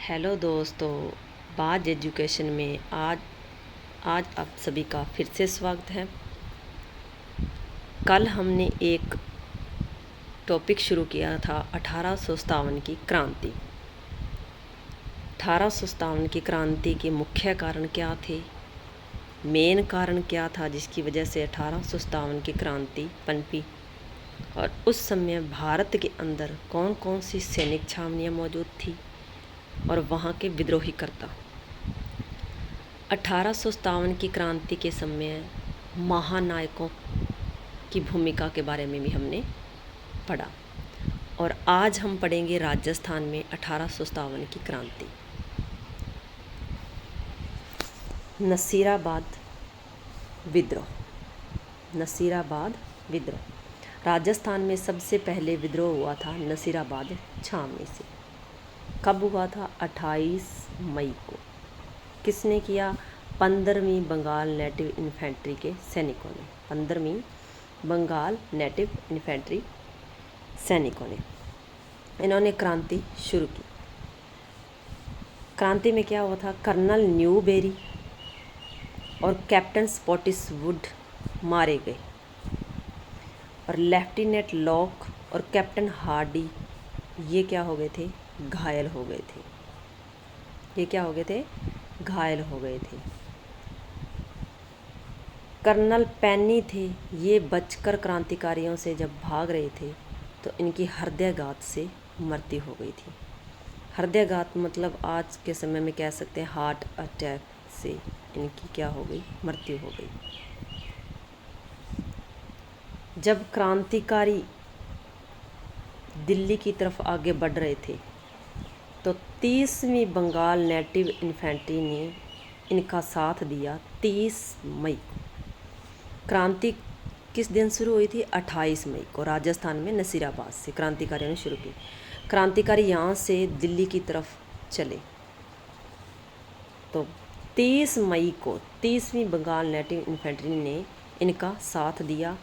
Hello दोस्तों, बाज education में आज आप सभी का फिर से स्वागत है। कल हमने एक टॉपिक शुरू किया था 1857 की क्रांति। 1857 की क्रांति के मुख्य कारण क्या थे, मेन कारण क्या था जिसकी वजह से 1857 की क्रांति पनपी, और उस समय भारत के अंदर कौन कौन सी सैनिक छावनियाँ मौजूद थी और वहाँ के विद्रोहीकर्ता। 1857 की क्रांति के समय महानायकों की भूमिका के बारे में भी हमने पढ़ा, और आज हम पढ़ेंगे राजस्थान में 1857 की क्रांति। नसीराबाद विद्रोह। नसीराबाद विद्रोह राजस्थान में सबसे पहले विद्रोह हुआ था नसीराबाद छावनी से। कब हुआ था? 28 मई को। किसने किया? 15वीं बंगाल नेटिव इन्फेंट्री के सैनिकों ने। 15वीं बंगाल नेटिव इन्फेंट्री सैनिकों ने इन्होंने क्रांति शुरू की। क्रांति में क्या हुआ था? कर्नल न्यूबेरी और कैप्टन स्पॉटिसवुड मारे गए, और लेफ्टिनेंट लॉक और कैप्टन हार्डी ये क्या हो गए थे? घायल हो गए थे। ये क्या हो गए थे? घायल हो गए थे। कर्नल पेनी थे, ये बचकर क्रांतिकारियों से जब भाग रहे थे तो इनकी हृदयघात से मृत्यु हो गई थी। हृदयघात मतलब आज के समय में कह सकते हैं हार्ट अटैक से इनकी क्या हो गई? मृत्यु हो गई। जब क्रांतिकारी दिल्ली की तरफ आगे बढ़ रहे थे तो 30वीं बंगाल नेटिव इन्फेंट्री ने इनका साथ दिया। 30 मई को क्रांति किस दिन शुरू हुई थी? 28 मई को राजस्थान में नसीराबाद से क्रांतिकारियों ने शुरू की। क्रांतिकारी यहाँ से दिल्ली की तरफ चले तो 30 मई को 30वीं बंगाल नेटिव इन्फेंट्री ने इनका साथ दिया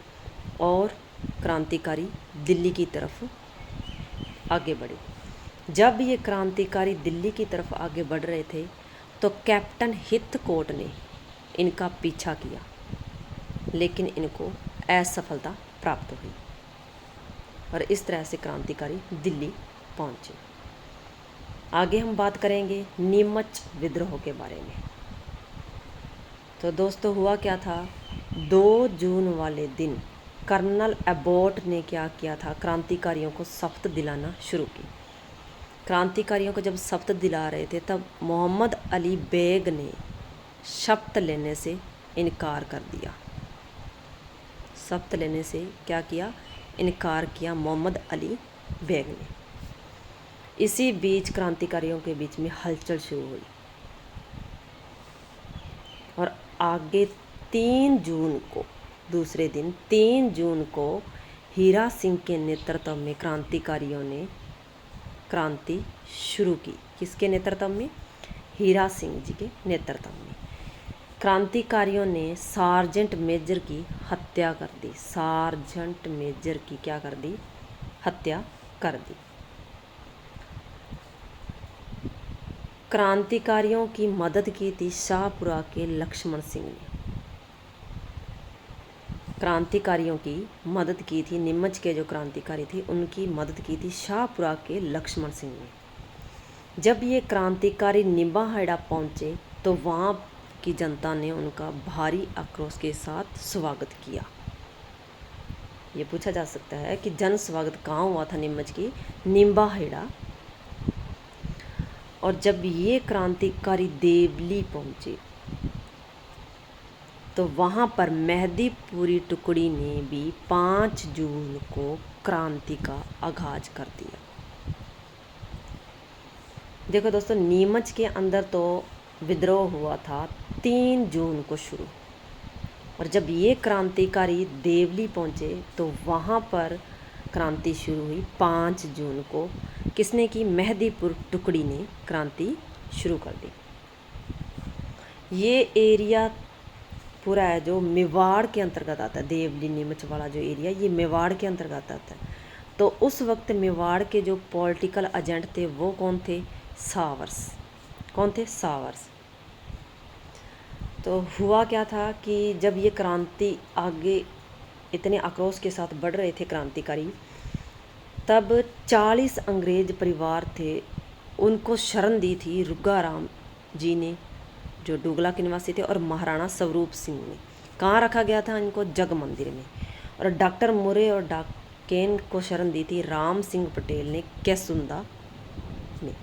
और क्रांतिकारी दिल्ली की तरफ आगे बढ़े। जब ये क्रांतिकारी दिल्ली की तरफ आगे बढ़ रहे थे तो कैप्टन हितकोट ने इनका पीछा किया, लेकिन इनको असफलता प्राप्त हुई और इस तरह से क्रांतिकारी दिल्ली पहुंचे। आगे हम बात करेंगे नीमच विद्रोह के बारे में। तो दोस्तों हुआ क्या था? 2 जून वाले दिन कर्नल एबॉट ने क्या किया था? क्रांतिकारियों को शपथ दिलाना शुरू की। क्रांतिकारियों को जब शपथ दिला रहे थे तब मोहम्मद अली बेग ने शपथ लेने से इनकार कर दिया। शपथ लेने से क्या किया? इनकार किया मोहम्मद अली बेग ने। इसी बीच क्रांतिकारियों के बीच में हलचल शुरू हुई और आगे 3 जून को, दूसरे दिन 3 जून को हीरा सिंह के नेतृत्व में क्रांतिकारियों ने क्रांति शुरू की। किसके नेतृत्व में? हीरा सिंह जी के नेतृत्व में। क्रांतिकारियों ने सार्जेंट मेजर की हत्या कर दी। सार्जेंट मेजर की क्या कर दी? हत्या कर दी। क्रांतिकारियों की मदद की थी शाहपुरा के लक्ष्मण सिंह ने। क्रांतिकारियों की मदद की थी, नीमच के जो क्रांतिकारी थे उनकी मदद की थी शाहपुरा के लक्ष्मण सिंह ने। जब ये क्रांतिकारी निम्बाहेड़ा पहुँचे तो वहाँ की जनता ने उनका भारी आक्रोश के साथ स्वागत किया। ये पूछा जा सकता है कि जन स्वागत कहाँ हुआ था? नीमच की निम्बाहेड़ा। और जब ये क्रांतिकारी देवली पहुँचे तो वहाँ पर मेहदीपुरी टुकड़ी ने भी 5 जून को क्रांति का आगाज कर दिया। देखो दोस्तों, नीमच के अंदर तो विद्रोह हुआ था 3 जून को शुरू, और जब ये क्रांतिकारी देवली पहुँचे तो वहाँ पर क्रांति शुरू हुई 5 जून को। किसने की? मेहदीपुर टुकड़ी ने क्रांति शुरू कर दी। ये एरिया पूरा है जो मेवाड़ के अंतर्गत आता है। देवली नीमच वाला जो एरिया ये मेवाड़ के अंतर्गत आता है। तो उस वक्त मेवाड़ के जो पॉलिटिकल एजेंट थे वो कौन थे? सावर्स। कौन थे? सावर्स। तो हुआ क्या था कि जब ये क्रांति आगे इतने आक्रोश के साथ बढ़ रहे थे क्रांतिकारी, तब 40 अंग्रेज परिवार थे, उनको शरण दी थी रुग्गाराम जी ने, जो डोगला के निवासी थे, और महाराणा स्वरूप सिंह ने। कहाँ रखा गया था इनको? जग मंदिर में। और डॉक्टर मुरे और डाकेन को शरण दी थी राम सिंह पटेल ने कैसुंदा में।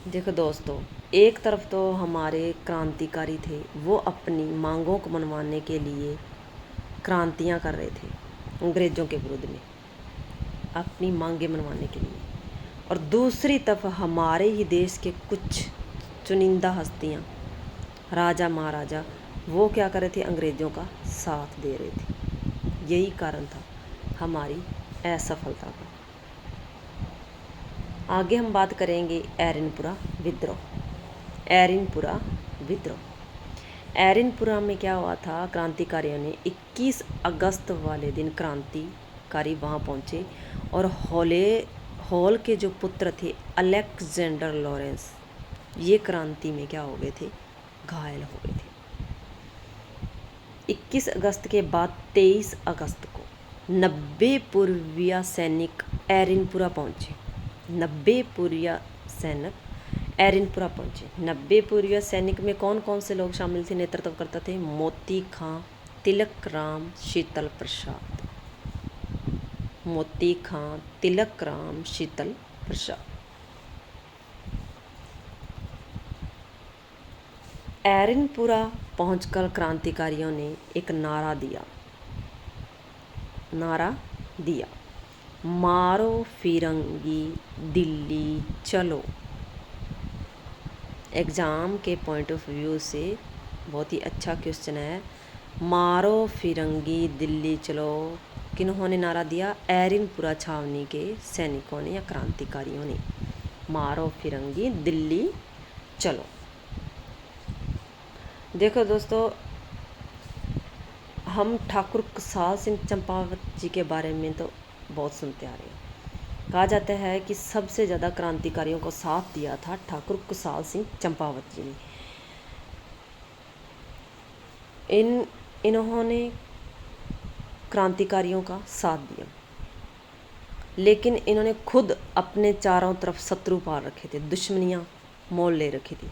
देखो दोस्तों, एक तरफ तो हमारे क्रांतिकारी थे, वो अपनी मांगों को मनवाने के लिए क्रांतियाँ कर रहे थे अंग्रेज़ों के विरुद्ध में, अपनी मांगें मनवाने के लिए। और दूसरी तरफ हमारे ही देश के कुछ चुनिंदा हस्तियाँ, राजा महाराजा, वो क्या कर रहे थे? अंग्रेज़ों का साथ दे रहे थे। यही कारण था हमारी असफलता का। आगे हम बात करेंगे एरनपुरा विद्रोह। एरनपुरा विद्रोह। एरनपुरा में क्या हुआ था? क्रांतिकारियों ने 21 अगस्त वाले दिन क्रांतिकारी वहाँ पहुँचे, और हॉल के जो पुत्र थे अलेक्जेंडर लॉरेंस, ये क्रांति में क्या हो गए थे? घायल हो गए थे। 21 अगस्त के बाद 23 अगस्त को 90 पूर्वीय सैनिक एरनपुरा पहुँचे। 90 पूर्वीय सैनिक एरनपुरा पहुँचे। 90 पूर्वीय सैनिक में कौन कौन से लोग शामिल थे, नेतृत्व करते थे? मोती खां, तिलक राम, शीतल प्रसाद। मोती खां, तिलक राम, शीतल प्रसाद। एरनपुरा पहुंचकर क्रांतिकारियों ने एक नारा दिया, मारो फिरंगी दिल्ली चलो। एग्ज़ाम के पॉइंट ऑफ व्यू से बहुत ही अच्छा क्वेश्चन है। मारो फिरंगी दिल्ली चलो किन्होंने नारा दिया? एरनपुरा छावनी के सैनिकों ने या क्रांतिकारियों ने। मारो फिरंगी दिल्ली चलो। देखो दोस्तों, हम ठाकुर कुशाल सिंह चंपावत जी के बारे में तो बहुत सुनते आ रहे हैं। कहा जाता है कि सबसे ज़्यादा क्रांतिकारियों को साथ दिया था ठाकुर कुशाल सिंह चंपावत जी ने। इन्होंने क्रांतिकारियों का साथ दिया, लेकिन इन्होंने खुद अपने चारों तरफ शत्रु पाल रखे थे, दुश्मनियाँ मोल ले रखी थी।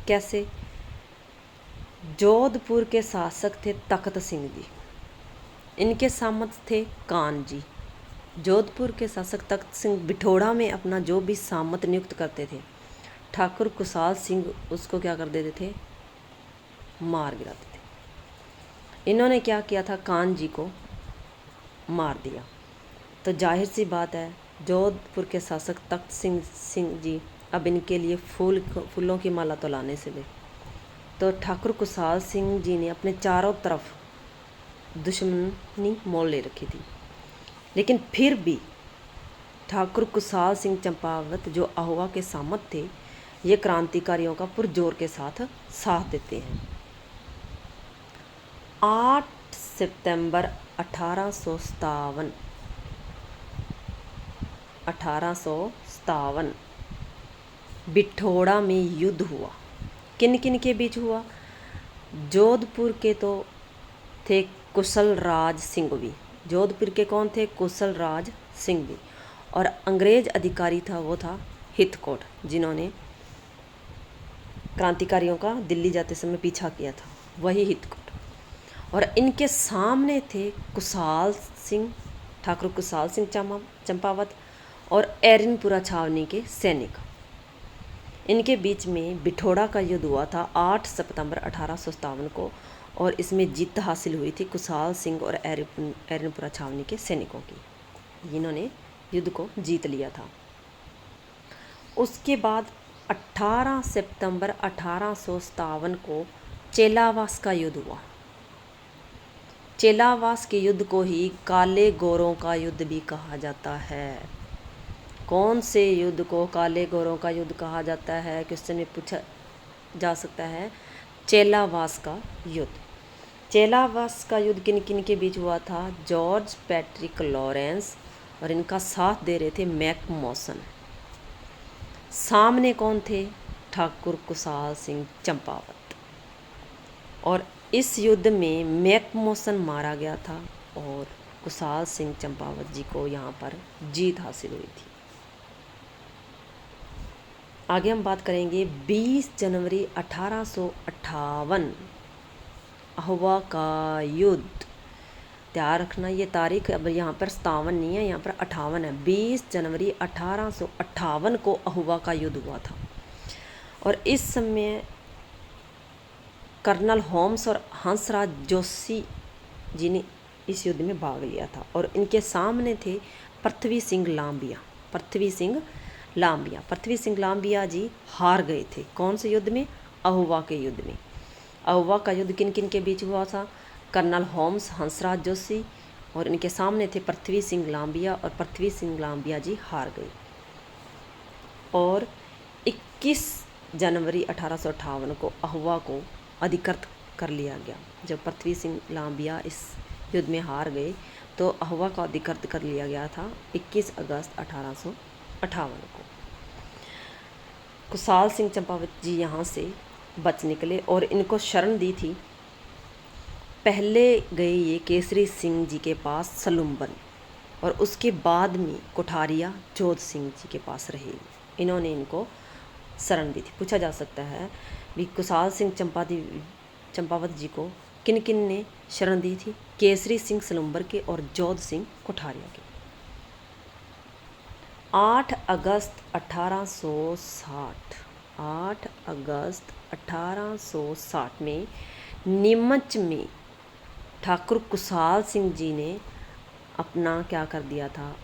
कैसे? जोधपुर के शासक थे तख्त सिंह जी, इनके सामंत थे कान जी। जोधपुर के शासक तख्त सिंह बिठोड़ा में अपना जो भी सामंत नियुक्त करते थे, ठाकुर कुशाल सिंह उसको क्या कर देते थे? मार गिराते थे। इन्होंने क्या किया था? कान जी को मार दिया। तो जाहिर सी बात है, जोधपुर के शासक तख्त सिंह जी अब इनके लिए फूलों की माला तो लाने से थे। तो ठाकुर कुशाल सिंह जी ने अपने चारों तरफ दुश्मनी मोल ले रखी थी, लेकिन फिर भी ठाकुर कुशाल सिंह चंपावत जो आहुआ के सामंत थे, ये क्रांतिकारियों का पुरजोर के साथ देते हैं। 8 सितंबर 1857 बिठोड़ा में युद्ध हुआ। किन किन के बीच हुआ? जोधपुर के तो थे कुशल राज सिंघवी। जोधपुर के कौन थे? कुशल राज सिंघवी। और अंग्रेज अधिकारी था, वो था हिथकोट, जिन्होंने क्रांतिकारियों का दिल्ली जाते समय पीछा किया था, वही हिथकोट। और इनके सामने थे ठाकुर कुशाल सिंह चंपावत और एरनपुरा छावनी के सैनिक। इनके बीच में बिठोड़ा का युद्ध हुआ था 8 सितंबर 1857 को, और इसमें जीत हासिल हुई थी कुशाल सिंह और एरनपुरा छावनी के सैनिकों की। इन्होंने युद्ध को जीत लिया था। उसके बाद 18 सितंबर 1857 को चेलावास का युद्ध हुआ। चेलावास के युद्ध को ही काले गोरों का युद्ध भी कहा जाता है। कौन से युद्ध को काले गोरों का युद्ध कहा जाता है? क्वेश्चन में पूछा जा सकता है। चेलावास का युद्ध। चेलावास का युद्ध किन किन के बीच हुआ था? जॉर्ज पैट्रिक लॉरेंस, और इनका साथ दे रहे थे मैक मॉसन। सामने कौन थे? ठाकुर कुशाल सिंह चंपावत। और इस युद्ध में मैकमोहन मारा गया था और कुशाल सिंह चंपावत जी को यहाँ पर जीत हासिल हुई थी। आगे हम बात करेंगे 20 जनवरी 1858 अहुआ का युद्ध। ध्यान रखना ये तारीख अब यहाँ पर 57 नहीं है, यहाँ पर 58 है। 20 जनवरी 1858 को अहुआ का युद्ध हुआ था और इस समय कर्नल होम्स और हंसराज जोशी जी ने इस युद्ध में भाग लिया था और इनके सामने थे पृथ्वी सिंह लांबिया। पृथ्वी सिंह लांबिया जी हार गए थे। कौन से युद्ध में? अहुआ के युद्ध में। अहुआ का युद्ध किन किन के बीच हुआ था? कर्नल होम्स, हंसराज जोशी और इनके सामने थे पृथ्वी सिंह लांबिया और पृथ्वी सिंह लांबिया जी हार गए। और 21 जनवरी 1858 को अहुआ को अधिकृत कर लिया गया। जब पृथ्वी सिंह लांबिया इस युद्ध में हार गए तो अहुआ का अधिकृत कर लिया गया था 21 अगस्त 1858 को। कुशाल सिंह चंपावत जी यहाँ से बच निकले और इनको शरण दी थी। पहले गए ये केसरी सिंह जी के पास सलुम्बन और उसके बाद में कोठारिया जोध सिंह जी के पास रहे। इन्होंने इनको शरण दी थी। पूछा जा सकता है भी कुशाल सिंह चंपावत जी को किन किन ने शरण दी थी? केसरी सिंह सलुम्बर के और जोध सिंह कोठारिया के। 8 अगस्त 1860 में नीमच में ठाकुर कुशाल सिंह जी ने अपना क्या कर दिया था?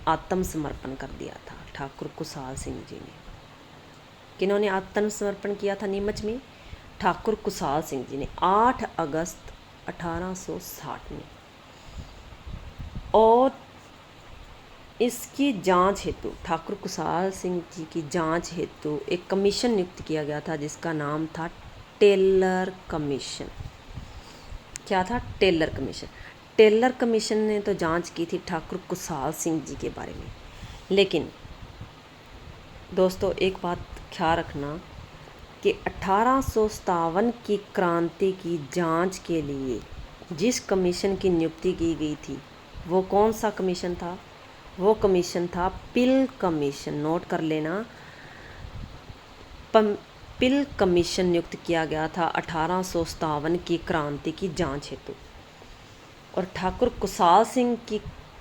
आत्मसमर्पण कर दिया था। ठाकुर कुशाल सिंह जी ने, किन्होंने आत्मसमर्पण किया था नीमच में? ठाकुर कुशाल सिंह जी ने 8 अगस्त 1860 में। और इसकी जांच हेतु, ठाकुर कुशाल सिंह जी की जांच हेतु एक कमीशन नियुक्त किया गया था जिसका नाम था टेलर कमीशन। क्या था? Taylor commission. टेलर कमीशन ने तो जांच की थी ठाकुर कुशाल सिंह जी के बारे में। लेकिन दोस्तों एक बात ख्याल रखना कि 1857 की क्रांति की जांच के लिए जिस कमीशन की नियुक्ति की गई थी वो कौन सा कमीशन था? वो कमीशन था पिल कमीशन। नोट कर लेना, पिल कमीशन नियुक्त किया गया था 1857 की क्रांति की जांच हेतु। और ठाकुर कुशाल सिंह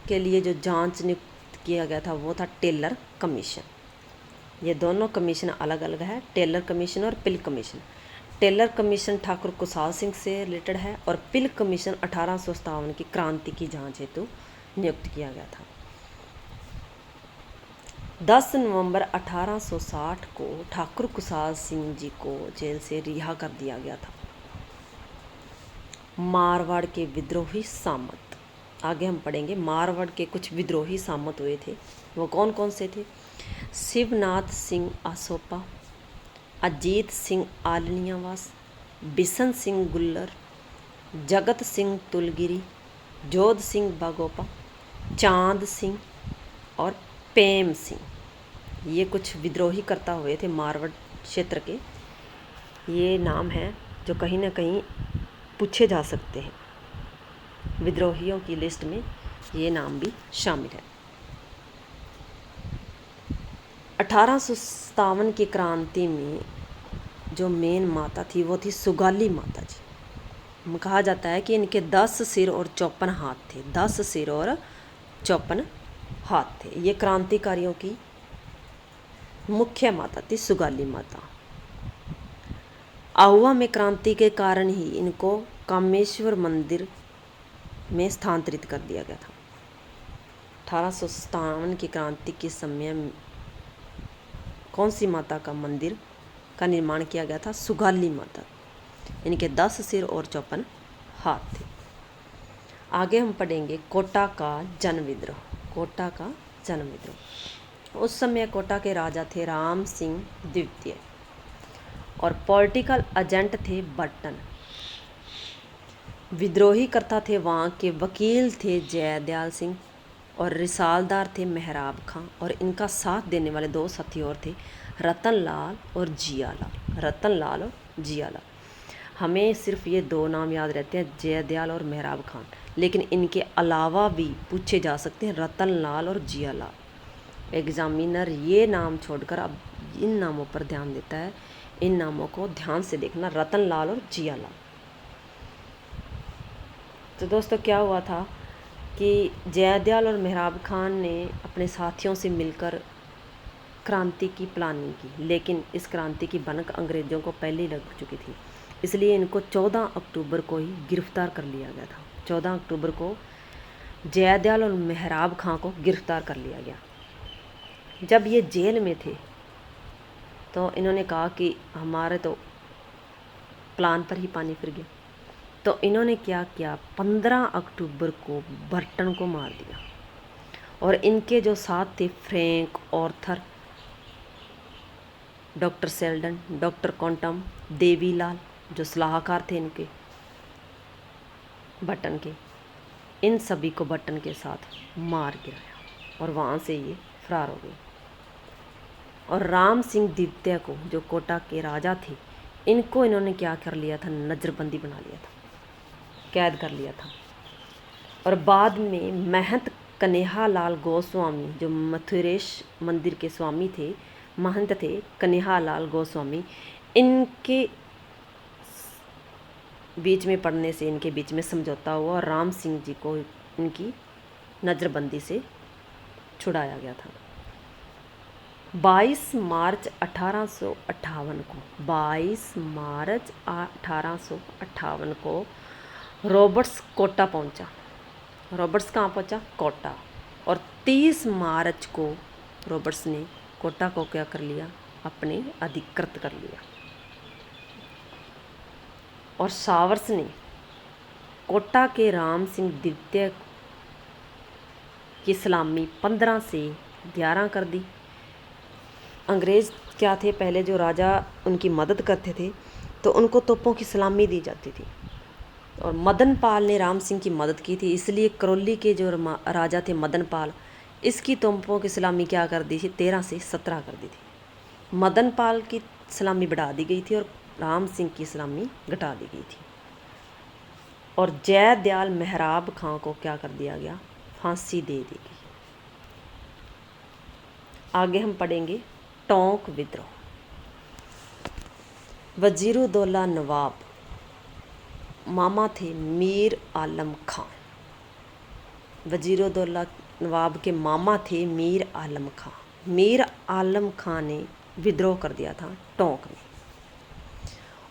के लिए जो जांच नियुक्त किया गया था वो था टेलर कमीशन। ये दोनों कमीशन अलग अलग है, टेलर कमीशन और Peel commission. Taylor commission Thakur Kushal Singh से रिलेटेड है और पिल कमीशन 1857 की क्रांति की जांच हेतु नियुक्त किया गया था। 10 नवंबर 1860 को ठाकुर कुशाल सिंह जी को जेल से रिहा कर दिया गया था। मारवाड़ के विद्रोही सामंत, आगे हम पढ़ेंगे मारवाड़ के कुछ विद्रोही सामंत हुए थे। वो कौन कौन से थे? शिवनाथ सिंह आसोपा, अजीत सिंह आलनियावास, बिशन सिंह गुल्लर, जगत सिंह तुलगिरी, जोध सिंह बागोपा, चांद सिंह और पेम सिंह। ये कुछ विद्रोही करता हुए थे मारवाड़ क्षेत्र के। ये नाम है जो कहीं ना कहीं पूछे जा सकते हैं। विद्रोहियों की लिस्ट में ये नाम भी शामिल है। 1857 की क्रांति में जो मेन माता थी वो थी सुगाली माता जी। कहा जाता है कि इनके 10 सिर और 54 हाथ थे। 10 सिर और 54 हाथ थे। ये क्रांतिकारियों की मुख्य माता थी सुगाली माता। अहुआ में क्रांति के कारण ही इनको कामेश्वर मंदिर में स्थानांतरित कर दिया गया था। 1857 की क्रांति के समय कौन सी माता का मंदिर का निर्माण किया गया था? सुगाली माता। इनके 10 सिर और 54 हाथ थे। आगे हम पढ़ेंगे कोटा का जन विद्रोह। कोटा का जन विद्रोह। उस समय कोटा के राजा थे राम सिंह द्वितीय और पॉलिटिकल एजेंट थे बर्टन। विद्रोही करता थे वहाँ के वकील थे जयदयाल सिंह और रिसालदार थे मेहराब खां, और इनका साथ देने वाले 2 साथी और थे, रतन लाल और जियालाल। रतन लाल और जियालाल, हमें सिर्फ ये 2 नाम याद रहते हैं, जयदयाल और मेहराब खान, लेकिन इनके अलावा भी पूछे जा सकते हैं रतन लाल और जियालाल। एग्जामिनर ये नाम छोड़कर अब इन नामों पर ध्यान देता है, इन नामों को ध्यान से देखना, रतन लाल और जियालाल। तो दोस्तों क्या हुआ था कि जयदयाल और मेहराब खान ने अपने साथियों से मिलकर क्रांति की प्लानिंग की, लेकिन इस क्रांति की भनक अंग्रेज़ों को पहले ही लग चुकी थी, इसलिए इनको 14 अक्टूबर को ही गिरफ्तार कर लिया गया था। 14 अक्टूबर को जयदयाल और मेहराब खां को गिरफ्तार कर लिया गया। जब ये जेल में थे तो इन्होंने कहा कि हमारे तो प्लान पर ही पानी फिर गया। तो इन्होंने क्या किया, 15 अक्टूबर को बर्टन को मार दिया, और इनके जो साथ थे Frank, Arthur, doctor Seldon, doctor कॉन्टम, देवीलाल जो सलाहकार थे इनके बटन के, इन सभी को बटन के साथ मार गिराया और वहाँ से ये फरार हो गए। और राम सिंह द्वितीय को, जो कोटा के राजा थे, इनको इन्होंने क्या कर लिया था, नज़रबंदी बना लिया था, कैद कर लिया था। और बाद में महंत कन्हैयालाल गोस्वामी, जो मथुरेश मंदिर के स्वामी थे, महंत थे कन्हैयालाल गोस्वामी, इनके बीच में पड़ने से इनके बीच में समझौता हुआ और राम सिंह जी को इनकी नज़रबंदी से छुड़ाया गया था। 22 मार्च 1858 को 22 मार्च 1858 को रॉबर्ट्स कोटा पहुंचा। रॉबर्ट्स कहाँ पहुंचा? कोटा। और 30 मार्च को रॉबर्ट्स ने कोटा को क्या कर लिया, अपने अधिकृत कर लिया। और सावर्स ने कोटा के राम सिंह द्वितीय की सलामी 15 से 11 कर दी। अंग्रेज़ क्या थे, पहले जो राजा उनकी मदद करते थे तो उनको तोपों की सलामी दी जाती थी, और मदन पाल ने राम सिंह की मदद की थी, इसलिए करौली के जो राजा थे मदन पाल, इसकी तोपों की सलामी क्या कर दी थी, 13 से 17 कर दी थी। मदन पाल की सलामी बढ़ा दी गई थी और राम सिंह की सलामी घटा दी गई थी। और जयदयाल मेहराब खां को क्या कर दिया गया, फांसी दे दी गई। आगे हम पढ़ेंगे टोंक विद्रोह। वजीरुद्दौला नवाब मामा थे मीर आलम खां। वजीरुद्दौला नवाब के मामा थे मीर आलम खां। मीर आलम खां ने विद्रोह कर दिया था टोंक में,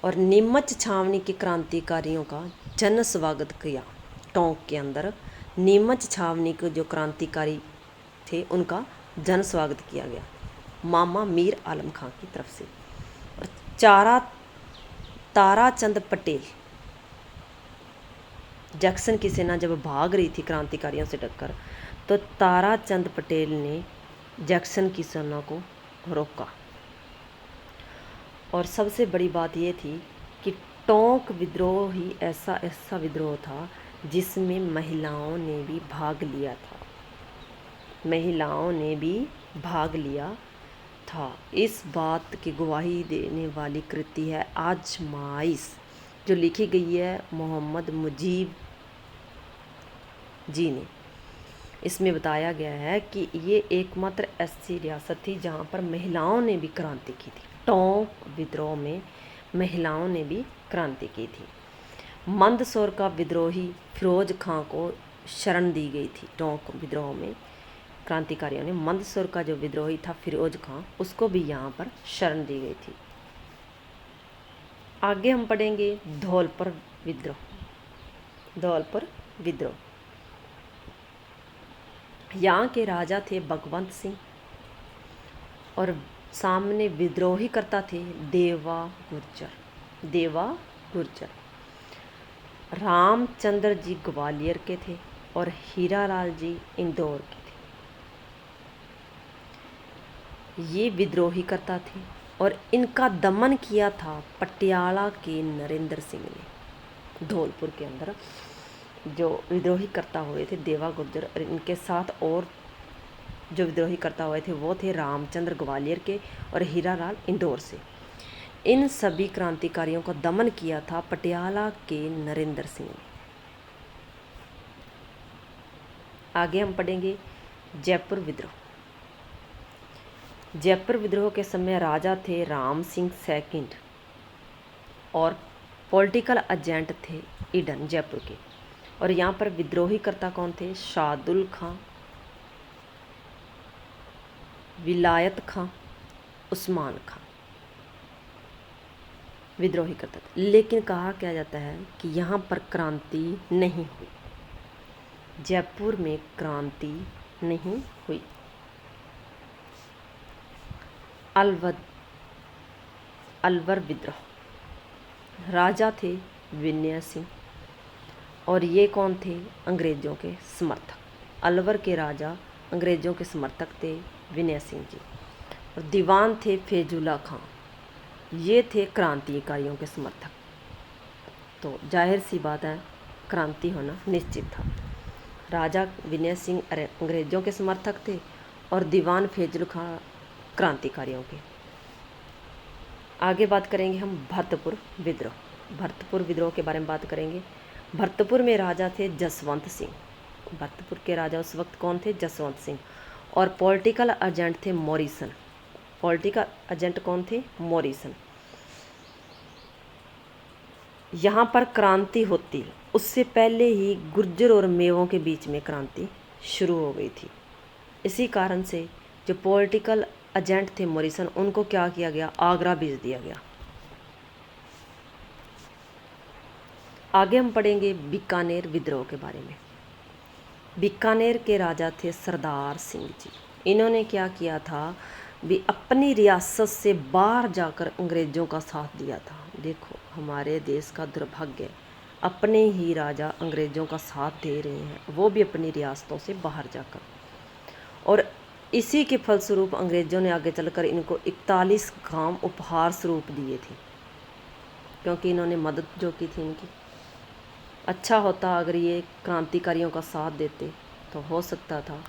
और नीमच छावनी के क्रांतिकारियों का जन स्वागत किया। टोंक के अंदर नीमच छावनी के जो क्रांतिकारी थे उनका जन स्वागत किया गया मामा मीर आलम खां की तरफ से। और ताराचंद पटेल, जैक्सन की सेना जब भाग रही थी क्रांतिकारियों से टक्कर, तो ताराचंद पटेल ने जैक्सन की सेना को रोका। और सबसे बड़ी बात ये थी कि टोंक विद्रोह ही ऐसा विद्रोह था जिसमें महिलाओं ने भी भाग लिया था। महिलाओं ने भी भाग लिया था। इस बात की गवाही देने वाली कृति है आजमाइश, जो लिखी गई है मोहम्मद मुजीब जी ने। इसमें बताया गया है कि ये एकमात्र ऐसी रियासत थी जहाँ पर महिलाओं ने भी क्रांति की थी। टोंक विद्रोह में महिलाओं ने भी क्रांति की थी। मंदसौर का विद्रोही फिरोज खां को शरण दी गई थी। टोंक विद्रोह में क्रांतिकारियों ने मंदसौर का जो विद्रोही था फिरोज खां, उसको भी यहाँ पर शरण दी गई थी। आगे हम पढ़ेंगे धौलपुर विद्रोह। धौलपुर विद्रोह, यहाँ के राजा थे भगवंत सिंह, और सामने विद्रोही करता थे देवा गुर्जर। देवा गुर्जर रामचंद्र जी ग्वालियर के थे और हीरालाल जी इंदौर के थे। ये विद्रोही करता थे और इनका दमन किया था पटियाला के नरेंद्र सिंह ने। धौलपुर के अंदर जो विद्रोही करता हुए थे देवा गुर्जर, और इनके साथ और जो विद्रोही करता हुए थे वो थे रामचंद्र ग्वालियर के और हीरालाल इंदौर से। इन सभी क्रांतिकारियों का दमन किया था पटियाला के नरेंद्र सिंह ने। आगे हम पढ़ेंगे जयपुर विद्रोह। जयपुर विद्रोह के समय राजा थे राम सिंह सेकंड और पॉलिटिकल एजेंट थे ईडन जयपुर के। और यहाँ पर विद्रोही करता कौन थे? शादुल खां, विलायत खां, उस्मान खां विद्रोही करता था। लेकिन कहा क्या जाता है कि यहाँ पर क्रांति नहीं हुई, जयपुर में क्रांति नहीं हुई। अलवर विद्रोह। राजा थे विनय सिंह और ये कौन थे? अंग्रेज़ों के समर्थक। अलवर के राजा अंग्रेज़ों के समर्थक थे विनय सिंह जी। और दीवान थे फैजुल्ला खां, ये थे क्रांतिकारियों के समर्थक। तो जाहिर सी बात है क्रांति होना निश्चित था। राजा विनय सिंह अंग्रेज़ों के समर्थक थे और दीवान फैजुल्ला खां क्रांतिकारियों के। आगे बात करेंगे हम भरतपुर विद्रोह। भरतपुर विद्रोह के बारे में बात करेंगे। भरतपुर में राजा थे जसवंत सिंह। भरतपुर के राजा उस वक्त कौन थे? जसवंत सिंह। और पॉलिटिकल एजेंट थे मॉरिसन। पॉलिटिकल एजेंट कौन थे? मॉरिसन। यहाँ पर क्रांति होती उससे पहले ही गुर्जर और मेवों के बीच में क्रांति शुरू हो गई थी। इसी कारण से जो पॉलिटिकल एजेंट थे मॉरिसन, उनको क्या किया गया? आगरा भेज दिया गया। आगे हम पढ़ेंगे बीकानेर विद्रोह के बारे में। बीकानेर के राजा थे सरदार सिंह जी। इन्होंने क्या किया था? भी अपनी रियासत से बाहर जाकर अंग्रेज़ों का साथ दिया था। देखो हमारे देश का दुर्भाग्य, अपने ही राजा अंग्रेज़ों का साथ दे रहे हैं, वो भी अपनी रियासतों से बाहर जाकर। और इसी के फलस्वरूप अंग्रेज़ों ने आगे चलकर इनको 41 गांव उपहार स्वरूप दिए थे, क्योंकि इन्होंने मदद जो की थी इनकी। अच्छा होता अगर ये क्रांतिकारियों का साथ देते तो हो सकता था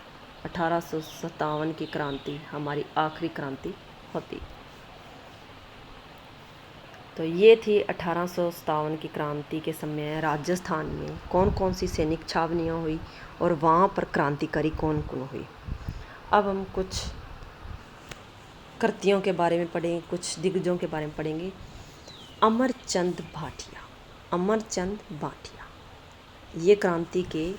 1857 की क्रांति हमारी आखिरी क्रांति होती। तो ये थी 1857 की क्रांति के समय राजस्थान में कौन कौन सी सैनिक छावनियाँ हुई और वहाँ पर क्रांतिकारी कौन कौन हुई। अब हम कुछ कृतियों के बारे में पढ़ेंगे, कुछ दिग्गजों के बारे में पढ़ेंगे। अमरचंद भाटिया। अमरचंद भाटिया ये क्रांति के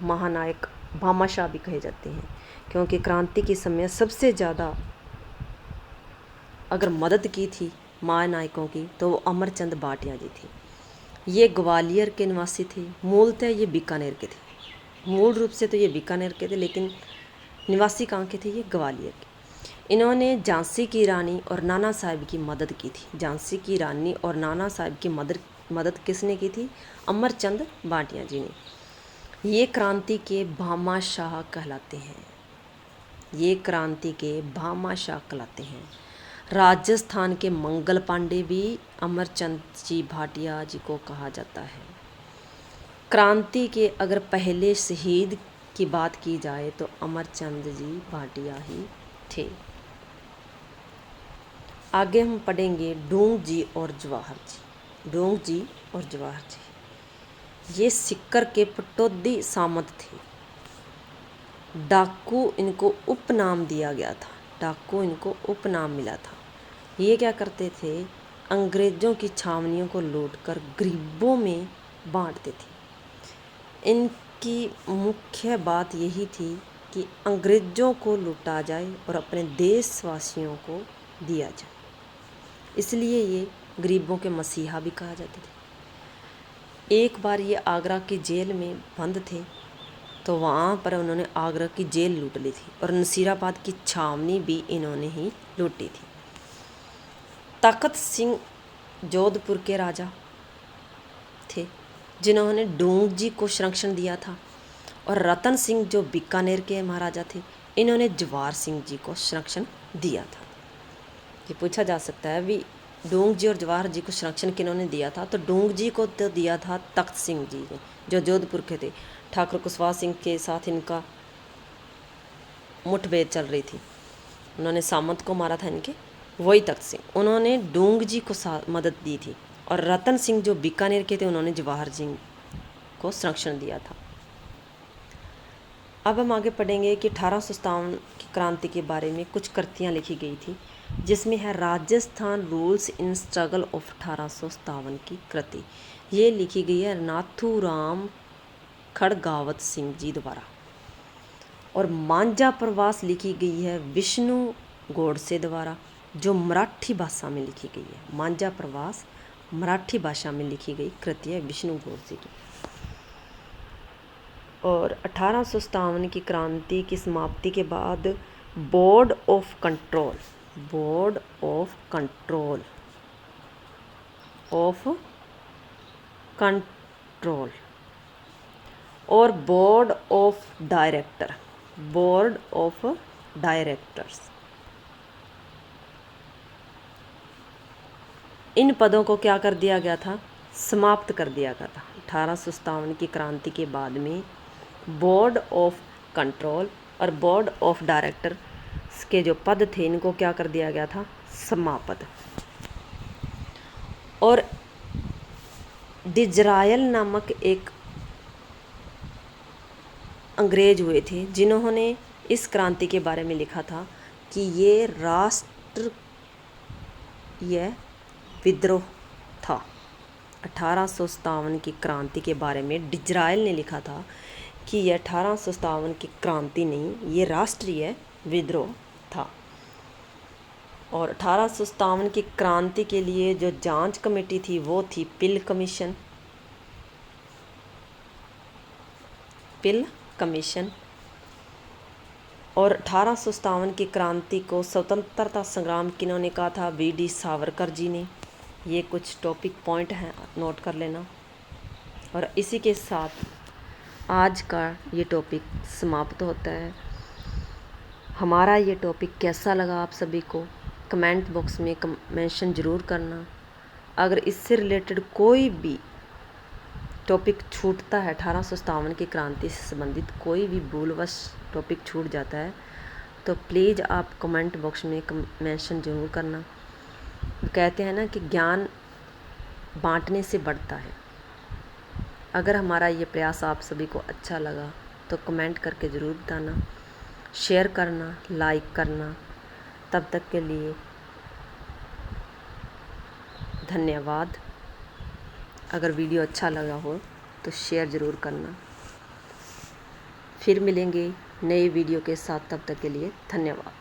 महानायक, भामाशाह भी कहे जाते हैं, क्योंकि क्रांति के समय सबसे ज़्यादा अगर मदद की थी महानायकों की तो वो अमरचंद भाटिया जी थे। ये ग्वालियर के निवासी थे, मूलतः ये बीकानेर के थे। मूल रूप से तो ये बीकानेर के थे, लेकिन निवासी कहाँ के थे? ये ग्वालियर के। इन्होंने झांसी की रानी और नाना साहब की मदद की थी। झांसी की रानी और नाना साहब की मदद किसने की थी? अमरचंद भाटिया जी ने। ये क्रांति के भामाशाह कहलाते हैं। ये क्रांति के भामाशाह कहलाते हैं। राजस्थान के मंगल पांडे भी अमरचंद जी भाटिया जी को कहा जाता है। क्रांति के अगर पहले शहीद की बात की जाए तो अमरचंद जी भाटिया ही थे। आगे हम पढ़ेंगे ढूंग जी और जवाहर जी। ढूंग जी और जवाहर जी ये सिक्कर के पटौदी सामंत थे। डाकू इनको उपनाम दिया गया था। डाकू इनको उपनाम मिला था। ये क्या करते थे? अंग्रेज़ों की छावनियों को लूटकर गरीबों में बांटते थे। इनकी मुख्य बात यही थी कि अंग्रेज़ों को लूटा जाए और अपने देशवासियों को दिया जाए। इसलिए ये गरीबों के मसीहा भी कहा जाते थे। एक बार ये आगरा की जेल में बंद थे तो वहाँ पर उन्होंने आगरा की जेल लूट ली थी और नसीराबाद की छावनी भी इन्होंने ही लूटी थी। तखत सिंह जोधपुर के राजा थे जिन्होंने ढूंग जी को संरक्षण दिया था, और रतन सिंह जो बीकानेर के महाराजा थे, इन्होंने जवाहर सिंह जी को संरक्षण दिया था। ये पूछा जा सकता है भी डोंग जी और जवाहर जी को संरक्षण किन्होंने दिया था? तो डोंग जी को तो दिया था तख्त सिंह जी ने, जो जोधपुर के थे। ठाकुर कुशवाहा सिंह के साथ इनका मुठभेड़ चल रही थी, उन्होंने सामंत को मारा था इनके, वही तख्त सिंह। उन्होंने डोंग जी को मदद दी थी। और रतन सिंह जो बीकानेर के थे, उन्होंने जवाहर जी को संरक्षण दिया था। अब हम आगे पढ़ेंगे कि 1857 की क्रांति के बारे में कुछ कृतियाँ लिखी गई थी, जिसमें है Rajasthan rules in struggle of 1857 की कृति। ये लिखी गई है नाथूराम खड़गावत सिंह जी द्वारा। और मांझा प्रवास लिखी गई है विष्णु गोडसे द्वारा, जो मराठी भाषा में लिखी गई है। मांझा प्रवास मराठी भाषा में लिखी गई कृति है विष्णु गोडसे की। और 1857 की क्रांति की समाप्ति के बाद बोर्ड ऑफ कंट्रोल और बोर्ड ऑफ डायरेक्टर्स, इन पदों को क्या कर दिया गया था? समाप्त कर दिया गया था। 1857 की क्रांति के बाद में बोर्ड ऑफ कंट्रोल और बोर्ड ऑफ डायरेक्टर्स के जो पद थे, इनको क्या कर दिया गया था? समाप्त। और डिजरायल नामक एक अंग्रेज हुए थे, जिन्होंने इस क्रांति के बारे में लिखा था कि ये राष्ट्रीय विद्रोह था। 1857 की क्रांति के बारे में डिजरायल ने लिखा था कि यह 1857 की क्रांति नहीं, ये राष्ट्रीय विद्रोह था। और 1857 की क्रांति के लिए जो जांच कमेटी थी, वो थी पिल कमीशन। और 1857 की क्रांति को स्वतंत्रता संग्राम किन्होंने कहा था? वी.डी. सावरकर जी ने। ये कुछ टॉपिक पॉइंट हैं, नोट कर लेना। और इसी के साथ आज का ये टॉपिक समाप्त होता है। हमारा ये टॉपिक कैसा लगा आप सभी को कमेंट बॉक्स में मेंशन ज़रूर करना। अगर इससे रिलेटेड कोई भी टॉपिक छूटता है, 1857 की क्रांति से संबंधित कोई भी भूलवश टॉपिक छूट जाता है, तो प्लीज़ आप कमेंट बॉक्स में मेंशन ज़रूर करना। कहते हैं ना कि ज्ञान बांटने से बढ़ता है। अगर हमारा ये प्रयास आप सभी को अच्छा लगा तो कमेंट करके ज़रूर बताना, शेयर करना, लाइक करना। तब तक के लिए धन्यवाद। अगर वीडियो अच्छा लगा हो तो शेयर ज़रूर करना। फिर मिलेंगे नए वीडियो के साथ, तब तक के लिए धन्यवाद।